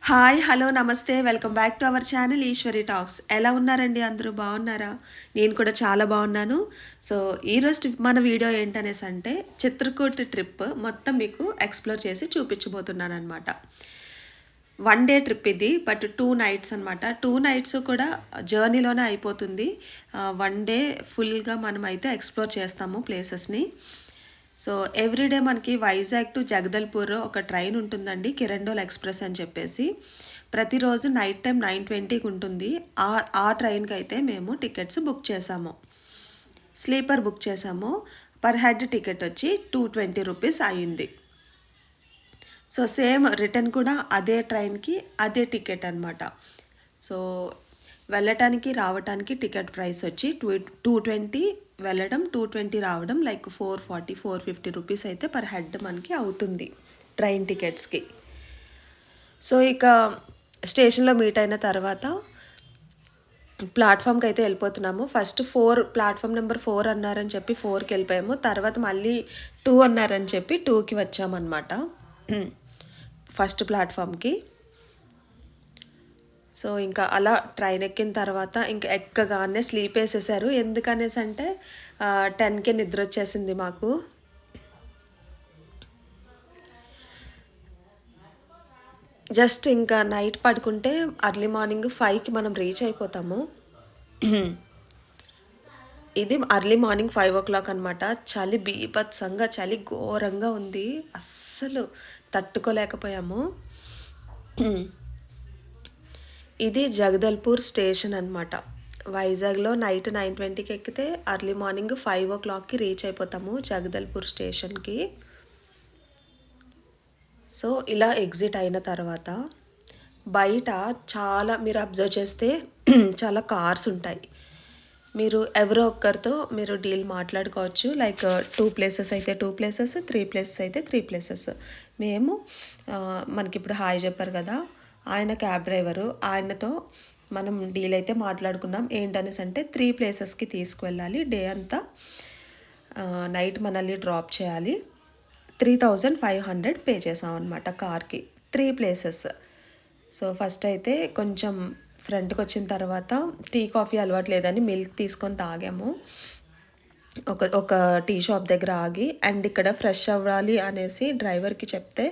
Hi! Hello! నమస్తే. Welcome back to our channel Eshwari talks. ఎలా ఉన్నారండి అందరూ బాగున్నారా? నేను కూడా చాలా బాగున్నాను. సో, ఈరోజు మన వీడియో ఏంటనేసంటే చిత్రకూట్ ట్రిప్ మొత్తం మీకు ఎక్స్‌ప్లోర్ చేసి చూపించబోతున్నాననమాట. 1 డే ట్రిప్ ఇది. బట్ 2 నైట్స్ అనమాట. 2 నైట్స్ కూడా జర్నీలోనే అయిపోతుంది. 1 డే ఫుల్‌గా మనమైతే ఎక్స్‌ప్లోర్ చేస్తాము ప్లేసెస్‌ని. సో ఎవ్రీడే మనకి వైజాగ్ టు జగదల్పూర్ ఒక ట్రైన్ ఉంటుందండి, కిరండోల్ ఎక్స్ప్రెస్ అని చెప్పేసి. ప్రతిరోజు నైట్ టైం 9:20కి ఉంటుంది. ఆ ట్రైన్కి అయితే మేము టికెట్స్ బుక్ చేసాము. స్లీపర్ బుక్ చేసాము. పర్ హెడ్ టికెట్ వచ్చి 220 రూపీస్ అయ్యింది. సో సేమ్ రిటర్న్ కూడా అదే ట్రైన్కి అదే టికెట్ అనమాట. సో వెళ్ళటానికి రావటానికి టికెట్ ప్రైస్ వచ్చి 220 వెళ్ళడం, 220 రావడం, లైక్ 440 450 రూపీస్ అయితే పర్ హెడ్ మనకి అవుతుంది ట్రైన్ టికెట్స్కి. సో ఇక స్టేషన్లో మీట్ అయిన తర్వాత ప్లాట్ఫామ్కి అయితే వెళ్ళిపోతున్నాము. ఫస్ట్ ప్లాట్ఫామ్ నెంబర్ 4 అన్నారని చెప్పి 4కి వెళ్ళిపోయాము. తర్వాత మళ్ళీ 2 అన్నారని చెప్పి 2కి వచ్చామన్నమాట ఫస్ట్ ప్లాట్ఫామ్కి. సో ఇంకా అలా ట్రైన్ ఎక్కిన తర్వాత ఇంకా ఎక్కగానే స్లీప్ వేసేసారు. ఎందుకనేసి అంటే 10కే నిద్ర వచ్చేసింది మాకు. జస్ట్ ఇంకా నైట్ పడుకుంటే అర్లీ మార్నింగ్ 5కి మనం రీచ్ అయిపోతాము. ఇది అర్లీ మార్నింగ్ 5 o'clock అనమాట. చలి బీభత్సంగా, చలి ఘోరంగా ఉంది, అస్సలు తట్టుకోలేకపోయాము. ఇది జగదల్పూర్ స్టేషన్ అనమాట. వైజాగ్లో నైట్ 9:20కి ఎక్కితే అర్లీ మార్నింగ్ 5 o'clockకి రీచ్ అయిపోతాము జగదల్పూర్ స్టేషన్కి. సో ఇలా ఎగ్జిట్ అయిన తర్వాత బయట చాలా మీరు అబ్జర్వ్ చేస్తే చాలా కార్స్ ఉంటాయి. మీరు ఎవరో ఒక్కరితో మీరు డీల్ మాట్లాడుకోవచ్చు. లైక్ 2 ప్లేసెస్ అయితే 2 ప్లేసెస్, 3 ప్లేసెస్ అయితే 3 ప్లేసెస్. మేము మనకి ఇప్పుడు హాయ్ చెప్పారు కదా, ఆయన క్యాబ్ డ్రైవరు, ఆయనతో మనం డీల్ అయితే మాట్లాడుకున్నాం. ఏంటనేసి అంటే 3 ప్లేసెస్కి తీసుకువెళ్ళాలి, డే అంతా నైట్ మనల్ని డ్రాప్ చేయాలి. 3500 పే చేసాం అనమాట కార్కి, 3 ప్లేసెస్. సో ఫస్ట్ అయితే కొంచెం ఫ్రంట్కి వచ్చిన తర్వాత టీ కాఫీ అలవాటు లేదని మిల్క్ తీసుకొని తాగాము ఒక టీ షాప్ దగ్గర ఆగి. అండ్ ఇక్కడ ఫ్రెష్ అవ్వాలి అనేసి డ్రైవర్కి చెప్తే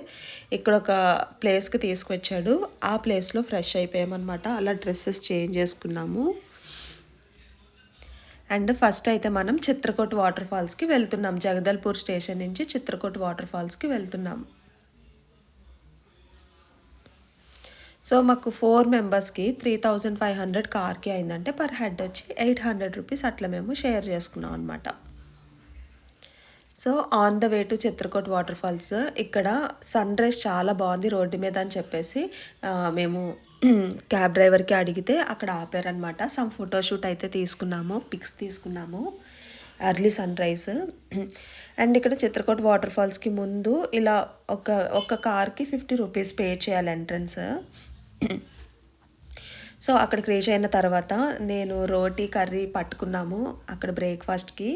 ఇక్కడ ఒక ప్లేస్కి తీసుకొచ్చాడు. ఆ ప్లేస్లో ఫ్రెష్ అయిపోయామన్నమాట. అలా డ్రెస్సెస్ చేంజ్ చేసుకున్నాము. అండ్ ఫస్ట్ అయితే మనం చిత్రకూట్ వాటర్ ఫాల్స్కి వెళ్తున్నాం. జగదల్పూర్ స్టేషన్ నుంచి చిత్రకూట్ వాటర్ ఫాల్స్కి వెళ్తున్నాం. సో మాకు 4 మెంబర్స్కి 3500 కార్కి అయిందంటే పర్ హెడ్ వచ్చి 800 రూపీస్ అట్లా మేము షేర్ చేసుకున్నాం అనమాట. So on the way to Chitrakoot waterfalls, ఇక్కడ సన్ రైజ్ చాలా బాగుంది రోడ్డు మీద అని చెప్పేసి మేము క్యాబ్ డ్రైవర్కి అడిగితే అక్కడ ఆపారనమాట. సమ్ ఫోటోషూట్ అయితే తీసుకున్నాము, పిక్స్ తీసుకున్నాము, ఎర్లీ సన్ రైజ్. అండ్ ఇక్కడ చిత్రకూట్ వాటర్ ఫాల్స్కి ముందు ఇలా ఒక కార్కి 50 రూపీస్ పే చేయాలి ఎంట్రన్స్. సో అక్కడికి రీచ్ అయిన తర్వాత నేను రోటీ కర్రీ పట్టుకున్నాము. అక్కడ బ్రేక్ఫాస్ట్కి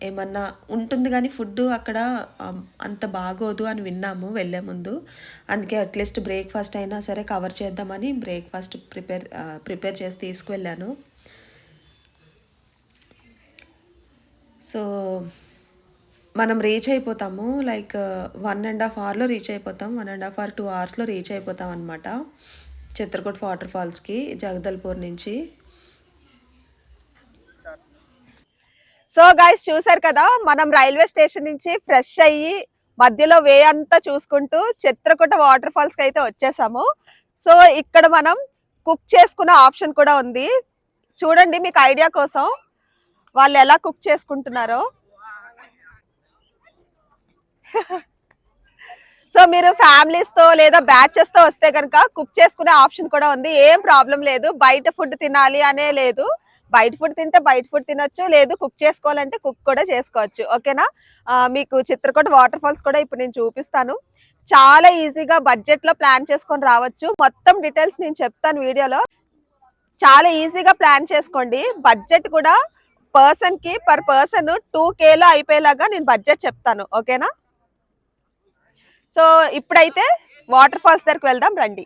ఏమన్నా ఉంటుంది కానీ ఫుడ్ అక్కడ అంత బాగోదు అని విన్నాము వెళ్ళే ముందు. అందుకే అట్లీస్ట్ బ్రేక్ఫాస్ట్ అయినా సరే కవర్ చేద్దామని బ్రేక్ఫాస్ట్ ప్రిపేర్ చేసి తీసుకువెళ్ళాను. సో మనం రీచ్ అయిపోతాము, లైక్ 1.5 అవర్లో రీచ్ అయిపోతాం. 1.5 అవర్ 2 అవర్స్లో రీచ్ అయిపోతాం అనమాట చిత్రకూట్ వాటర్ ఫాల్స్కి జగదల్పూర్ నుంచి. సో గైస్ చూసారు కదా, మనం రైల్వే స్టేషన్ నుంచి ఫ్రెష్ అయ్యి మధ్యలో వే అంతా చూసుకుంటూ చిత్రకూట వాటర్ ఫాల్స్ కి అయితే వచ్చేసాము. సో ఇక్కడ మనం కుక్ చేసుకునే ఆప్షన్ కూడా ఉంది. చూడండి మీకు ఐడియా కోసం వాళ్ళు ఎలా కుక్ చేసుకుంటున్నారో. సో మీరు ఫ్యామిలీస్ తో లేదా బ్యాచెస్ తో వస్తే కనుక కుక్ చేసుకునే ఆప్షన్ కూడా ఉంది. ఏం ప్రాబ్లం లేదు, బయట ఫుడ్ తినాలి అనే లేదు. బయట ఫుడ్ తింటే బయట ఫుడ్ తినొచ్చు, లేదు కుక్ చేసుకోవాలంటే కుక్ కూడా చేసుకోవచ్చు. ఓకేనా? మీకు చిత్రకూట వాటర్ ఫాల్స్ కూడా ఇప్పుడు నేను చూపిస్తాను. చాలా ఈజీగా బడ్జెట్ లో ప్లాన్ చేసుకొని రావచ్చు. మొత్తం డీటెయిల్స్ నేను చెప్తాను వీడియోలో. చాలా ఈజీగా ప్లాన్ చేసుకోండి. బడ్జెట్ కూడా పర్సన్ కి పర్ పర్సన్ 2Kలో అయిపోయేలాగా నేను బడ్జెట్ చెప్తాను. ఓకేనా? సో ఇప్పుడైతే వాటర్ ఫాల్స్ దగ్గరికి వెళ్దాం రండి.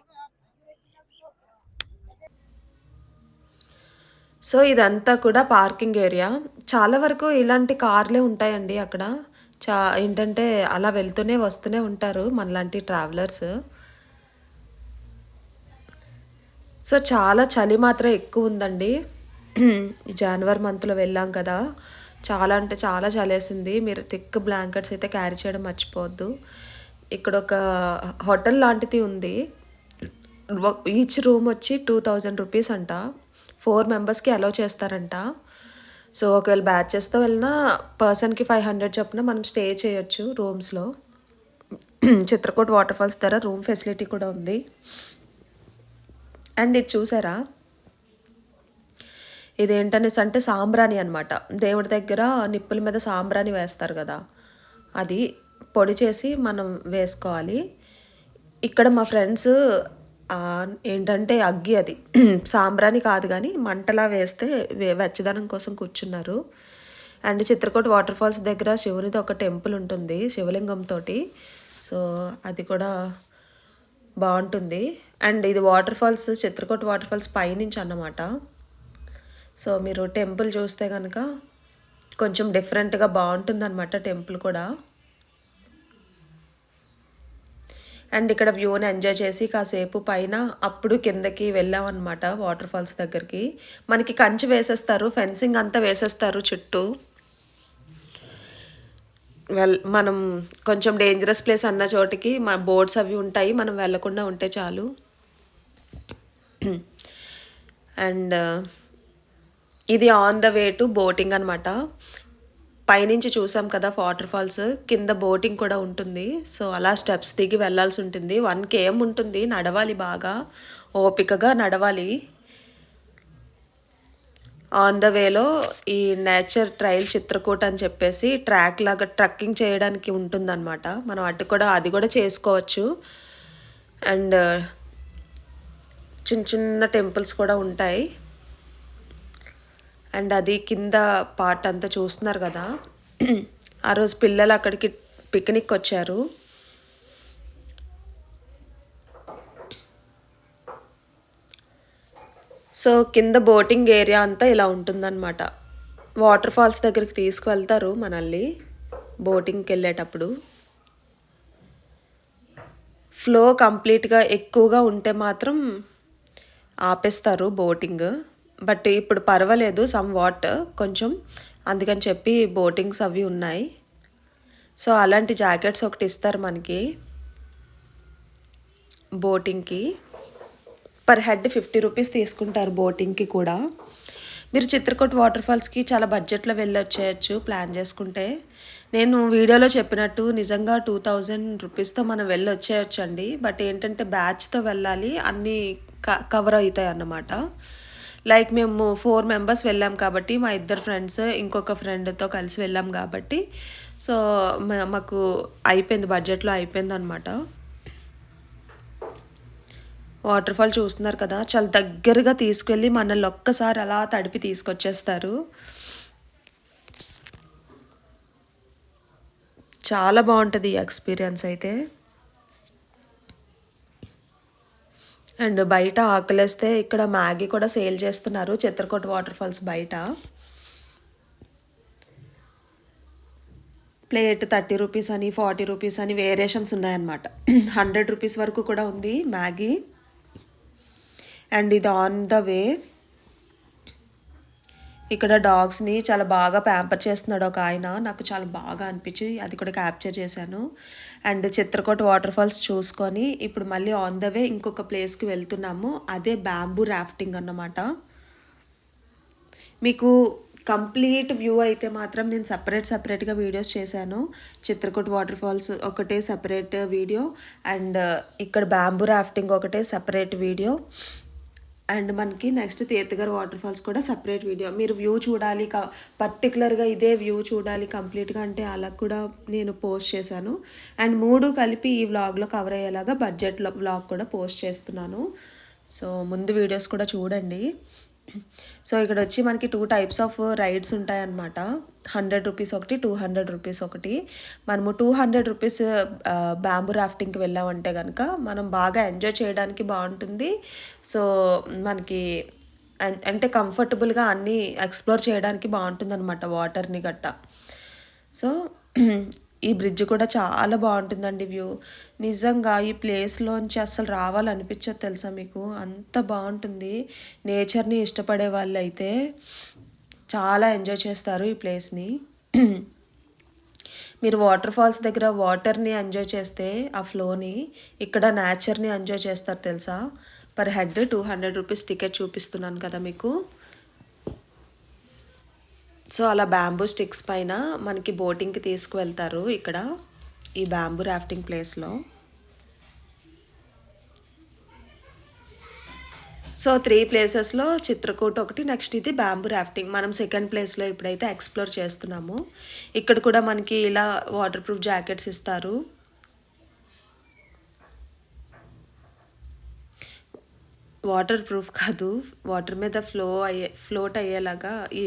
సో ఇదంతా కూడా పార్కింగ్ ఏరియా. చాలా వరకు ఇలాంటి కార్లే ఉంటాయండి అక్కడ. ఏంటంటే అలా వెళ్తూనే, వస్తూనే ఉంటారు మనలాంటి ట్రావెలర్స్. సో చాలా చలి మాత్రం ఎక్కువుందండి. ఈ జాన్వరి మంత్‌లో వెళ్ళాం కదా! చాలా అంటే చాలా చలేసింది. మీరు థిక్ బ్లాంకెట్స్ అయితే క్యారీ చేయడం మర్చిపోవద్దు. ఇక్కడొక హోటల్ లాంటిది ఉంది. ఈచ్ రూమ్ వచ్చి 2000 రూపీస్ అంట. 4 మెంబర్స్‌కి అలౌ చేస్తారంట. సో, ఒకవేళ బ్యాచెస్‌తో వెళ్ళినా పర్సన్‌కి 500 చొప్పున మనం స్టే చేయొచ్చు రూమ్స్‌లో. చిత్రకూట్ వాటర్ ఫాల్స్ దగ్గర రూమ్ ఫెసిలిటీ కూడా ఉంది. అండ్ ఇది చూసారా? ఇదేంటనేసి అంటే సాంబ్రాణి అనమాట. దేవుడి దగ్గర నిప్పుల మీద సాంబ్రాణి వేస్తారు కదా! అది పొడి చేసి మనం వేసుకోవాలి. ఇక్కడ మా ఫ్రెండ్స్ ఏంటంటే అగ్గి అది సాంబ్రాణి కాదు గానీ మంటలా వేస్తే వెచ్చదనం కోసం కూర్చున్నారు. అండ్ చిత్రకూట్ వాటర్ ఫాల్స్ దగ్గర శివునిది ఒక టెంపుల్ ఉంటుంది శివలింగంతోటి. సో, అది కూడా బావుంటుంది. అండ్ ఇది waterfalls Chitrakoot waterfalls పైనుంచి అన్నమాట. సో, మీరు టెంపుల్ చూస్తే గనక కొంచెం డిఫరెంట్‌గా బావుంటుందనమాట టెంపుల్ కూడా. అండ్ ఇక్కడ వ్యూని ఎంజాయ్ చేసి కాసేపు పైన అప్పుడు కిందకి వెళ్ళామన్నమాట వాటర్ ఫాల్స్ దగ్గరికి. మనకి కంచె వేసేస్తారు, ఫెన్సింగ్ అంతా వేసేస్తారు చుట్టూ. మనం కొంచెం డేంజరస్ ప్లేస్ అన్న చోటికి మన బోర్డ్స్ అవి ఉంటాయి. మనం వెళ్ళకుండా ఉంటే చాలు. అండ్ ఇది on the way to boating అనమాట. పైనుంచి చూసాం కదా వాటర్ ఫాల్స్, కింద బోటింగ్ కూడా ఉంటుంది. సో, అలా స్టెప్స్ దిగి వెళ్ళాల్సి ఉంటుంది. 1 km ఉంటుంది. నడవాలి బాగా ఓపికగా నడవాలి. ఆన్ ద వేలో ఈ నేచర్ ట్రైల్ చిత్రకూట్ అని చెప్పేసి ట్రాక్ లాగా ట్రక్కింగ్ చేయడానికి ఉంటుందన్నమాట. మనం అది కూడా చేసుకోవచ్చు. అండ్ చిన్న చిన్న టెంపుల్స్ కూడా ఉంటాయి. అండ్ అది కింద పార్ట్ అంతా చూస్తున్నారు కదా! ఆ రోజు పిల్లలు అక్కడికి పిక్నిక్ వచ్చారు. సో, కింద బోటింగ్ ఏరియా అంతా ఇలా ఉంటుందన్నమాట. వాటర్ ఫాల్స్ దగ్గరికి తీసుకువెళ్తారు మనల్ని బోటింగ్‌కి వెళ్ళేటప్పుడు. ఫ్లో కంప్లీట్‌గా ఎక్కువగా ఉంటే మాత్రం ఆపేస్తారు బోటింగ్. బట్ ఇప్పుడు పర్వాలేదు సమ్‌వాట్ కొంచెం. అందుకని చెప్పి బోటింగ్స్ అవి ఉన్నాయి. సో, అలాంటి జాకెట్స్ ఒకటి ఇస్తారు మనకి బోటింగ్‌కి. పర్ హెడ్ 50 రూపీస్ తీసుకుంటారు బోటింగ్‌కి కూడా. మీరు చిత్రకూట్ వాటర్ ఫాల్స్‌కి చాలా బడ్జెట్‌లో వెళ్ళొచ్చేయచ్చు ప్లాన్ చేసుకుంటే. నేను వీడియోలో చెప్పినట్టు నిజంగా 2000 రూపీస్‌తో మనం వెళ్ళొచ్చేయొచ్చండి. బట్ ఏంటంటే బ్యాచ్‌తో వెళ్ళాలి. అన్నీ కవర్ అవుతాయన్నమాట. లైక్ మేము 4 మెంబర్స్ వెళ్ళాం కాబట్టి మా ఇద్దరు ఫ్రెండ్స్ ఇంకొక ఫ్రెండ్‌తో కలిసి వెళ్ళాం కాబట్టి సో, మాకు అయిపోయింది బడ్జెట్‌లో అయిపోయిందనమాట. వాటర్ ఫాల్ చూస్తున్నారు కదా! చాలా దగ్గరగా తీసుకెళ్ళి మనల్ని ఒక్కసారి అలా తడిపి తీసుకొచ్చేస్తారు. చాలా బావుంటది ఈ ఎక్స్‌పీరియన్స్ అయితే. అండ్ బయట ఆకలేస్తే ఇక్కడ మ్యాగీ కూడా సేల్ చేస్తున్నారు చిత్రకూట్ వాటర్ ఫాల్స్ బయట. ప్లేట్ 30 రూపీస్ అని, 40 రూపీస్ అని వేరియేషన్స్ ఉన్నాయన్నమాట. 100 రూపీస్ వరకు కూడా ఉంది మ్యాగీ. అండ్ ఇది ఆన్ ద వే. ఇక్కడ డాగ్స్‌ని చాలా బాగా ప్యాంపర్ చేస్తున్నాడు ఒక ఆయన. నాకు చాలా బాగా అనిపించి అది కూడా క్యాప్చర్ చేశాను. అండ్ చిత్రకూట్ వాటర్ ఫాల్స్ చూసుకొని ఇప్పుడు మళ్ళీ ఆన్ ద వే ఇంకొక ప్లేస్‌కి వెళ్తున్నాము. అదే బ్యాంబూ రాఫ్టింగ్ అన్నమాట. మీకు కంప్లీట్ వ్యూ అయితే మాత్రం నేను సెపరేట్‌గా వీడియోస్ చేశాను. చిత్రకూట్ వాటర్ ఫాల్స్ ఒకటే సెపరేట్ వీడియో అండ్ ఇక్కడ బ్యాంబూ రాఫ్టింగ్ ఒకటే సెపరేట్ వీడియో. అండ్ మనకి నెక్స్ట్ తీర్థగర్ వాటర్ ఫాల్స్ కూడా సెపరేట్ వీడియో. మీరు వ్యూ చూడాలి పర్టికులర్గా ఇదే వ్యూ చూడాలి కంప్లీట్‌గా అంటే అలా కూడా నేను పోస్ట్ చేశాను. అండ్ 3 కలిపి ఈ వ్లాగ్‌లో కవర్ అయ్యేలాగా బడ్జెట్‌లో వ్లాగ్ కూడా పోస్ట్ చేస్తున్నాను. సో, ముందు వీడియోస్ కూడా చూడండి. సో, ఇక్కడొచ్చి మనకి 2 టైప్స్ ఆఫ్ రైడ్స్ ఉంటాయన్నమాట. 100 రూపీస్ ఒకటి, 200 రూపీస్ ఒకటి. మనము 200 రూపీస్ బ్యాంబూ రాఫ్టింగ్‌కి వెళ్ళామంటే గనక మనం బాగా ఎంజాయ్ చేయడానికి బావుంటుంది. సో, మనకి అంటే కంఫర్టబుల్గా అన్నీ ఎక్స్ప్లోర్ చేయడానికి బాగుంటుందన్నమాట వాటర్ని గట్ట. సో ఈ బ్రిడ్జ్ కూడా చాలా బాగుంటుందండి వ్యూ. నిజంగా ఈ ప్లేస్లోంచి అస్సలు రావాలనిపించదు తెలుసా మీకు, అంత బాగుంటుంది. నేచర్ని ఇష్టపడే వాళ్ళైతే చాలా ఎంజాయ్ చేస్తారు ఈ ప్లేస్ని. మీరు వాటర్ ఫాల్స్ దగ్గర వాటర్ని ఎంజాయ్ చేస్తే ఆ ఫ్లోని, ఇక్కడ నేచర్ని ఎంజాయ్ చేస్తారు తెలుసా. పర్ హెడ్ 200 రూపీస్ టికెట్ చూపిస్తున్నాను కదా మీకు. సో అలా బ్యాంబూ స్టిక్స్ పైన మనకి బోటింగ్కి తీసుకువెళ్తారు ఇక్కడ ఈ బ్యాంబూ రాఫ్టింగ్ ప్లేస్లో. సో 3 ప్లేసెస్లో చిత్రకూట ఒకటి, నెక్స్ట్ ఇది బ్యాంబూ రాఫ్టింగ్. మనం సెకండ్ ప్లేస్లో ఇప్పుడైతే ఎక్స్ప్లోర్ చేస్తున్నాము. ఇక్కడ కూడా మనకి ఇలా వాటర్ ప్రూఫ్ జాకెట్స్ ఇస్తారు. వాటర్ ప్రూఫ్ కాదు, వాటర్ మీద ఫ్లోట్ అయ్యేలాగా ఈ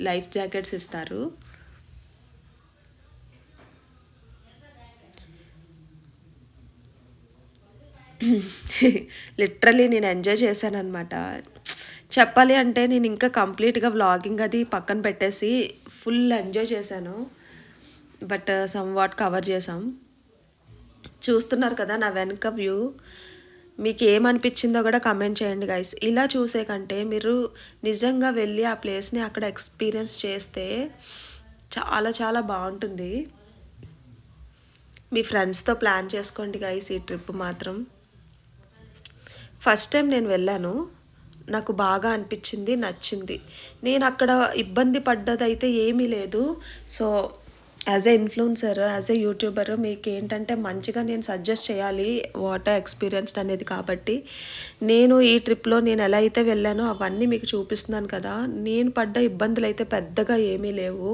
లైఫ్ జాకెట్స్ ఇస్తారు. లిటరలీ నేను ఎంజాయ్ చేశాను అనమాట. చెప్పాలి అంటే నేను ఇంకా కంప్లీట్గా వ్లాగింగ్ అది పక్కన పెట్టేసి ఫుల్ ఎంజాయ్ చేశాను. బట్ సమ్ వాట్ కవర్ చేసాం. చూస్తున్నారు కదా నా వెనుక వ్యూ. మీకు ఏమనిపించిందో కూడా కమెంట్ చేయండి గైస్. ఇలా చూసే కంటే మీరు నిజంగా వెళ్ళి ఆ ప్లేస్ని అక్కడ ఎక్స్పీరియన్స్ చేస్తే చాలా చాలా బాగుంటుంది. మీ ఫ్రెండ్స్తో ప్లాన్ చేసుకోండి గైస్ ఈ ట్రిప్ మాత్రం. ఫస్ట్ టైం నేను వెళ్ళాను, నాకు బాగా అనిపించింది, నచ్చింది. నేను అక్కడ ఇబ్బంది పడ్డదైతే ఏమీ లేదు. So as a influencer, as a YouTuber మీకు ఏంటంటే మంచిగా నేను సజెస్ట్ చేయాలి వాటర్ ఎక్స్పీరియన్స్డ్ అనేది. కాబట్టి నేను ఈ ట్రిప్లో నేను ఎలా అయితే వెళ్ళానో అవన్నీ మీకు చూపిస్తున్నాను కదా. నేను పడ్డ ఇబ్బందులు అయితే పెద్దగా ఏమీ లేవు.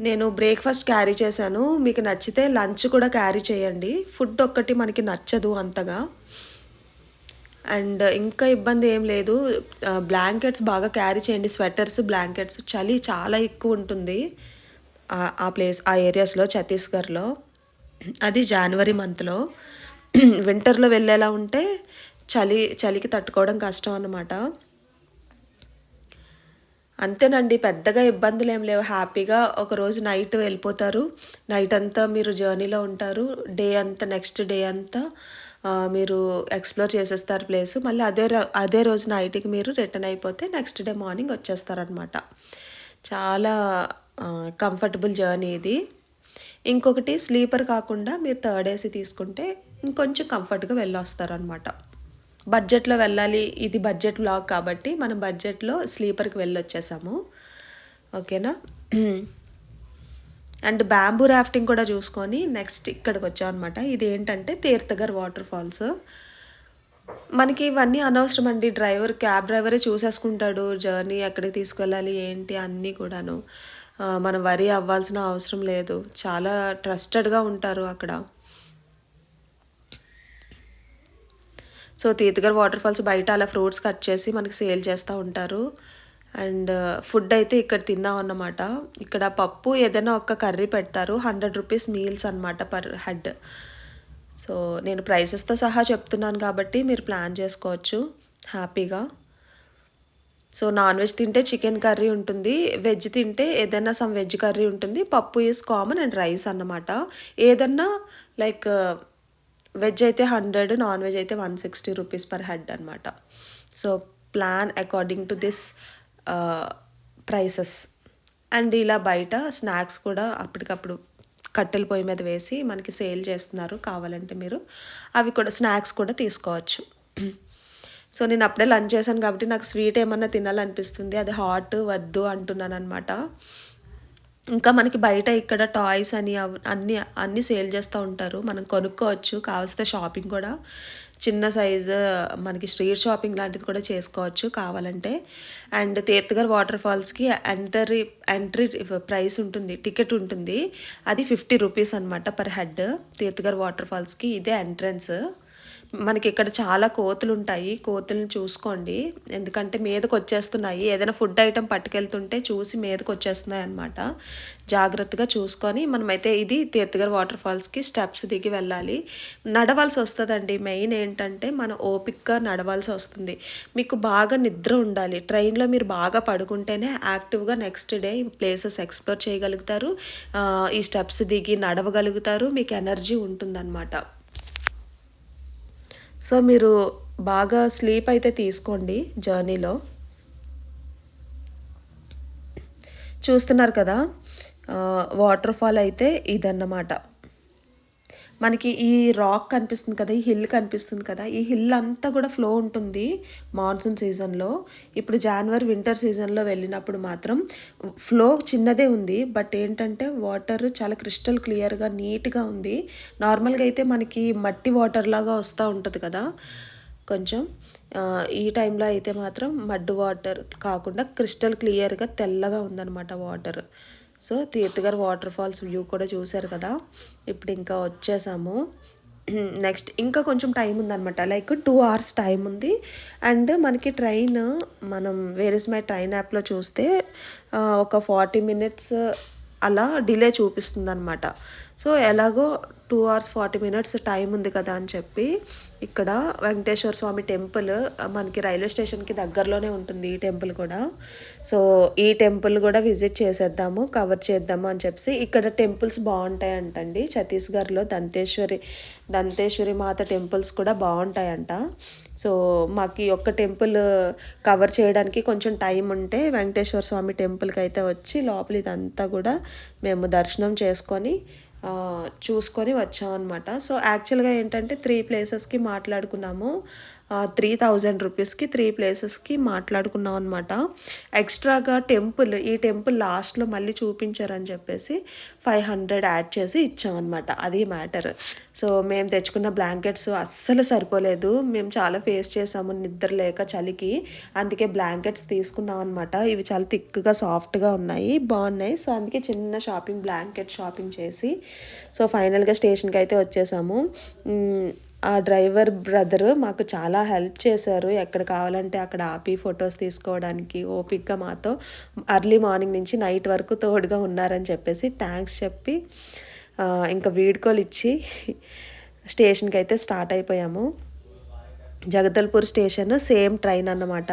నేను బ్రేక్ఫాస్ట్ క్యారీ చేశాను. మీకు నచ్చితే లంచ్ కూడా క్యారీ చేయండి. ఫుడ్ ఒక్కటి మనకి నచ్చదు అంతగా. అండ్ ఇంకా ఇబ్బంది ఏం లేదు. బ్లాంకెట్స్ బాగా క్యారీ చేయండి, స్వెటర్స్, బ్లాంకెట్స్. చలి చాలా ఎక్కువ ఉంటుంది ఆ ఏరియాస్లో, ఛత్తీస్గఢ్లో. అది జనవరి మంత్లో. వింటర్లో వెళ్ళేలా ఉంటే చలికి తట్టుకోవడం కష్టం అన్నమాట. అంతేనండి, పెద్దగా ఇబ్బందులు ఏం లేవు. హ్యాపీగా ఒకరోజు నైట్ వెళ్ళిపోతారు. నైట్ అంతా మీరు జర్నీలో ఉంటారు. డే అంతా, నెక్స్ట్ డే అంతా మీరు ఎక్స్ప్లోర్ చేసేస్తారు ప్లేస్. మళ్ళీ అదే రోజు నైట్కి మీరు రిటర్న్ అయిపోతే నెక్స్ట్ డే మార్నింగ్ వచ్చేస్తారనమాట. చాలా కంఫర్టబుల్ జర్నీ ఇది. ఇంకొకటి, స్లీపర్ కాకుండా మీరు థర్డ్ ఏసీ తీసుకుంటే ఇంకొంచెం కంఫర్ట్గా వెళ్ళొస్తారనమాట. బడ్జెట్లో వెళ్ళాలి, ఇది బడ్జెట్ వ్లాగ్ కాబట్టి మనం బడ్జెట్లో స్లీపర్కి వెళ్ళొచ్చేసాము. ఓకేనా. అండ్ బ్యాంబూ రాఫ్టింగ్ కూడా చూసుకొని నెక్స్ట్ ఇక్కడికి వచ్చాం అనమాట. ఇది ఏంటంటే తీర్థగర్ వాటర్ ఫాల్స్. మనకి ఇవన్నీ అనవసరం అండి. క్యాబ్ డ్రైవరే చూసేసుకుంటాడు జర్నీ, ఎక్కడికి తీసుకెళ్ళాలి ఏంటి అన్నీ కూడాను. మనం వరీ అవ్వాల్సిన అవసరం లేదు. చాలా ట్రస్టెడ్గా ఉంటారు అక్కడ. సో తీర్థగర్ వాటర్ ఫాల్స్ బయట అలా ఫ్రూట్స్ కట్ చేసి మనకి సేల్ చేస్తూ ఉంటారు. అండ్ ఫుడ్ అయితే ఇక్కడ తిన్నాం అన్నమాట. ఇక్కడ పప్పు ఏదైనా ఒక కర్రీ పెడతారు. 100 రూపీస్ మీల్స్ అనమాట పర్ హెడ్. సో నేను ప్రైసెస్తో సహా చెప్తున్నాను కాబట్టి మీరు ప్లాన్ చేసుకోవచ్చు హ్యాపీగా. సో నాన్ వెజ్ తింటే చికెన్ కర్రీ ఉంటుంది, వెజ్ తింటే ఏదైనా సమ్ వెజ్ కర్రీ ఉంటుంది. పప్పు ఈజ్ కామన్ అండ్ రైస్ అన్నమాట. ఏదన్నా లైక్ వెజ్ అయితే 100, నాన్ వెజ్ అయితే 160 రూపీస్ పర్ హెడ్ అనమాట. So plan according to this prices. And ఇలా బయట స్నాక్స్ కూడా అప్పటికప్పుడు కట్టెల పొయ్యి మీద వేసి మనకి సేల్ చేస్తున్నారు. కావాలంటే మీరు అవి కూడా స్నాక్స్ కూడా తీసుకోవచ్చు. సో నేను అప్పుడే లంచ్ చేశాను కాబట్టి నాకు స్వీట్ ఏమన్నా తినాలనిపిస్తుంది. అది హాట్ వద్దు అంటున్నాను అనమాట. ఇంకా మనకి బయట ఇక్కడ టాయ్స్ అని అన్నీ సేల్ చేస్తూ ఉంటారు. మనం కొనుక్కోవచ్చు. కావాల్సిన షాపింగ్ కూడా చిన్న సైజు మనకి స్ట్రీట్ షాపింగ్ లాంటిది కూడా చేసుకోవచ్చు కావాలంటే. అండ్ తీర్థగర్ వాటర్ ఫాల్స్కి ఎంట్రీ ప్రైస్ ఉంటుంది, టికెట్ ఉంటుంది. అది 50 రూపీస్ అనమాట పర్ హెడ్. తీర్థగర్ వాటర్ ఫాల్స్కి ఇదే ఎంట్రన్స్. మనకి ఇక్కడ చాలా కోతులుంటాయి. కోతుల్ని చూసుకోండి. ఎందుకంటే మీదకొచ్చేస్తున్నాయి. ఏదైనా ఫుడ్ ఐటెమ్ పట్టుకెళ్తుంటే చూసి మీదకొచ్చేస్తున్నాయన్నమాట. జాగ్రత్తగా చూసుకొని మనమైతే ఇది తీర్థగర్ వాటర్ ఫాల్స్‌కి స్టెప్స్ దిగి వెళ్ళాలి. నడవాల్సొస్తదండి. మెయిన్ ఏంటంటే మనం ఓపికగా నడవాల్సొస్తుంది. మీకు బాగా నిద్ర ఉండాలి. ట్రైన్‌లో మీరు బాగా పడుకుంటేనే యాక్టివ్‌గా నెక్స్ట్ డే ప్లేసెస్ ఎక్స్‌ప్లోర్ చేయగలుగుతారు. ఈ స్టెప్స్ దిగి నడవగలుగుతారు. మీకు ఎనర్జీ ఉంటుందన్నమాట. సో మీరు బాగా స్లీప్ అయితే తీసుకోండి జర్నీలో. చూస్తున్నారు కదా, వాటర్ ఫాల్ అయితే ఇదన్నమాట. మనకి ఈ రాక్ కనిపిస్తుంది కదా, ఈ హిల్ కనిపిస్తుంది కదా, ఈ హిల్ అంతా కూడా ఫ్లో ఉంటుంది మాన్సూన్ సీజన్లో. ఇప్పుడు జనవరి వింటర్ సీజన్లో వెళ్ళినప్పుడు మాత్రం ఫ్లో చిన్నదే ఉంది, బట్ ఏంటంటే వాటర్ చాలా క్రిస్టల్ క్లియర్గా నీట్గా ఉంది. నార్మల్గా అయితే మనకి మట్టి వాటర్ లాగా వస్తూ ఉంటుంది కదా కొంచెం, ఈ టైంలో అయితే మాత్రం మడ్ వాటర్ కాకుండా క్రిస్టల్ క్లియర్గా తెల్లగా ఉందన్నమాట water. So Tirathgarh waterfalls view కూడా చూశారు కదా. ఇప్పుడు ఇంకా వచ్చేసాము. నెక్స్ట్ ఇంకా కొంచెం టైం ఉందన్నమాట, లైక్ 2 hours టైం ఉంది. అండ్ మనకి ట్రైన్, మనం వేర్ ఇస్ మై ట్రైన్ యాప్లో చూస్తే ఒక 40 minutes అలా డిలే చూపిస్తుంది అనమాట. సో ఎలాగో 2 hours 40 minutes టైం ఉంది కదా అని చెప్పి ఇక్కడ వెంకటేశ్వర స్వామి టెంపుల్ మనకి రైల్వే స్టేషన్కి దగ్గరలోనే ఉంటుంది ఈ టెంపుల్ కూడా. సో ఈ టెంపుల్ కూడా విజిట్ చేసేద్దాము, కవర్ చేద్దాము అని చెప్పి. ఇక్కడ టెంపుల్స్ బాగుంటాయంటండి. ఛత్తీస్గఢ్లో దంతేశ్వరి మాత టెంపుల్స్ కూడా బాగుంటాయంట. సో మాకు ఈ ఒక్క టెంపుల్ కవర్ చేయడానికి కొంచెం టైం ఉంటే వెంకటేశ్వర స్వామి టెంపుల్కి అయితే వచ్చి లోపల ఇదంతా కూడా మేము దర్శనం చేసుకొని చూసుకొని వచ్చామన్నమాట. సో యాక్చువల్గా ఏంటంటే 3 ప్లేసెస్కి మాట్లాడుకున్నాము. 3000 రూపీస్కి 3 ప్లేసెస్కి మాట్లాడుకున్నాం అనమాట. ఎక్స్ట్రాగా ఈ టెంపుల్ లాస్ట్లో మళ్ళీ చూపించారని చెప్పేసి 500 యాడ్ చేసి ఇచ్చామన్నమాట. అది మ్యాటర్. సో మేము తెచ్చుకున్న బ్లాంకెట్స్ అస్సలు సరిపోలేదు. మేము చాలా ఫేస్ చేసాము నిద్ర లేక చలికి, అందుకే బ్లాంకెట్స్ తీసుకున్నాం అనమాట. ఇవి చాలా థిక్గా సాఫ్ట్గా ఉన్నాయి, బాగున్నాయి. సో అందుకే చిన్న బ్లాంకెట్ షాపింగ్ చేసి సో ఫైనల్గా స్టేషన్కి అయితే వచ్చేసాము. ఆ డ్రైవర్ బ్రదరు మాకు చాలా హెల్ప్ చేశారు. ఎక్కడ కావాలంటే అక్కడ ఆపి ఫొటోస్ తీసుకోవడానికి ఓపిక్గా మాతో అర్లీ మార్నింగ్ నుంచి నైట్ వరకు తోడుగా ఉన్నారని చెప్పేసి థ్యాంక్స్ చెప్పి ఇంకా వీడ్కోలు ఇచ్చి స్టేషన్కి అయితే స్టార్ట్ అయిపోయాము. జగదల్పూర్ స్టేషన్ సేమ్ ట్రైన్ అన్నమాట.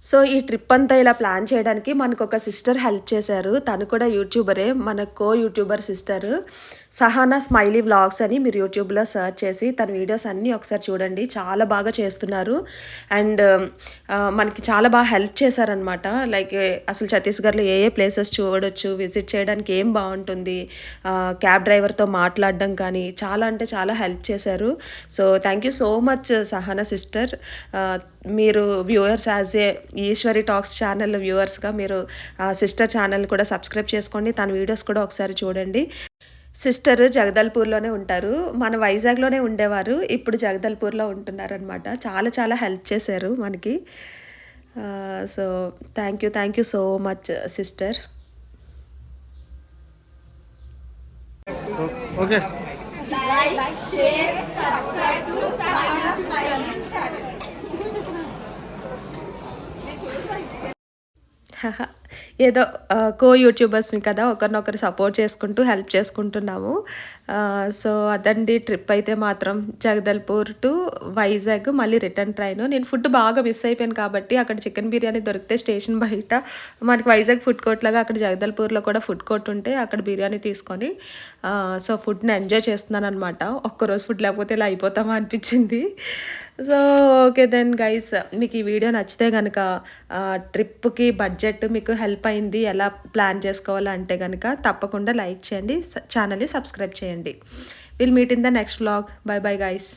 సో ఈ ట్రిప్ అంతా ఇలా ప్లాన్ చేయడానికి మనకు ఒక సిస్టర్ హెల్ప్ చేశారు. తను కూడా యూట్యూబరే, మన YouTuber sister Sahana smiley vlogs అని మీరు యూట్యూబ్లో సర్చ్ చేసి తన వీడియోస్ అన్నీ ఒకసారి చూడండి. చాలా బాగా చేస్తున్నారు అండ్ మనకి చాలా బాగా హెల్ప్ చేశారనమాట. లైక్ అసలు ఛత్తీస్గఢ్లో ఏ ప్లేసెస్ చూడొచ్చు, విజిట్ చేయడానికి ఏం బాగుంటుంది, క్యాబ్ డ్రైవర్తో మాట్లాడడం కానీ చాలా అంటే చాలా హెల్ప్ చేశారు. So thank you so much Sahana sister. మీరు viewers as a Eswari talks channel వ్యూవర్స్గా మీరు సిస్టర్ ఛానల్ కూడా సబ్స్క్రైబ్ చేసుకోండి. తన వీడియోస్ కూడా ఒకసారి చూడండి. సిస్టర్ జగదల్పూర్లోనే ఉంటారు, మన వైజాగ్లోనే ఉండేవారు, ఇప్పుడు జగదల్పూర్లో ఉంటున్నారనమాట. చాలా చాలా హెల్ప్ చేశారు మనకి. So thank you so much sister. Okay. Like, share, subscribe to Sahana Smiley channel. ఏదో యూట్యూబర్స్ని కదా, ఒకరినొకరు సపోర్ట్ చేసుకుంటూ హెల్ప్ చేసుకుంటున్నాము. సో అదండి ట్రిప్ అయితే మాత్రం జగదల్పూర్ టు వైజాగ్ మళ్ళీ రిటర్న్ ట్రైన్. నేను ఫుడ్ బాగా మిస్ అయిపోయాను కాబట్టి అక్కడ చికెన్ బిర్యానీ దొరికితే స్టేషన్ బయట మనకి వైజాగ్ ఫుడ్ కోర్ట్ లాగా అక్కడ జగదల్పూర్లో కూడా ఫుడ్ కోర్ట్ ఉంటే అక్కడ బిర్యానీ తీసుకొని సో ఫుడ్ని ఎంజాయ్ చేస్తున్నాను అనమాట. ఒక్కరోజు ఫుడ్ లేకపోతే ఇలా అయిపోతామా అనిపించింది. సో ఓకే దెన్ గైస్, మీకు ఈ వీడియో నచ్చితే కనుక ట్రిప్కి బడ్జెట్ మీకు హెల్ప్ అయింది, ఎలా ప్లాన్ చేసుకోవాలంటే కనుక తప్పకుండా లైక్ చేయండి, ఛానల్ని సబ్స్క్రైబ్ చేయండి. Will meet in the next vlog. By bye guys.